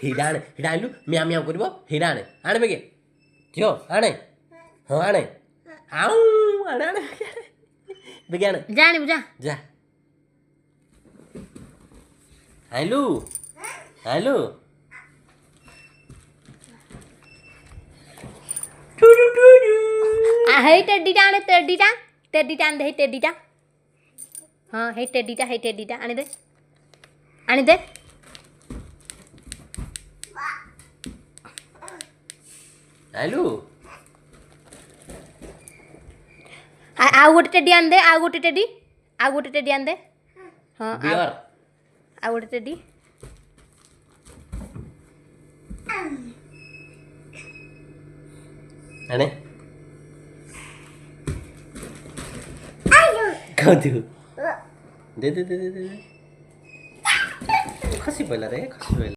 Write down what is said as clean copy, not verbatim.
हीरा आने हीरा आइलु म्या म्या करबो हीरा आने बेगे झियो आने हां आने आऊ आने आने बेगे आने जाने जा जा आइलु आइलु हे टेडीटा आने टेडीटा आने दे टेडीटा हाँ हे टेडीटा आने दे आइलु आउ गोटे टेडी आने दे आउ गोटे टेडी आने दे हाँ बियर आउ गोटे टेडी आने कौन तू दे खसी पहिला रे खसी पहिला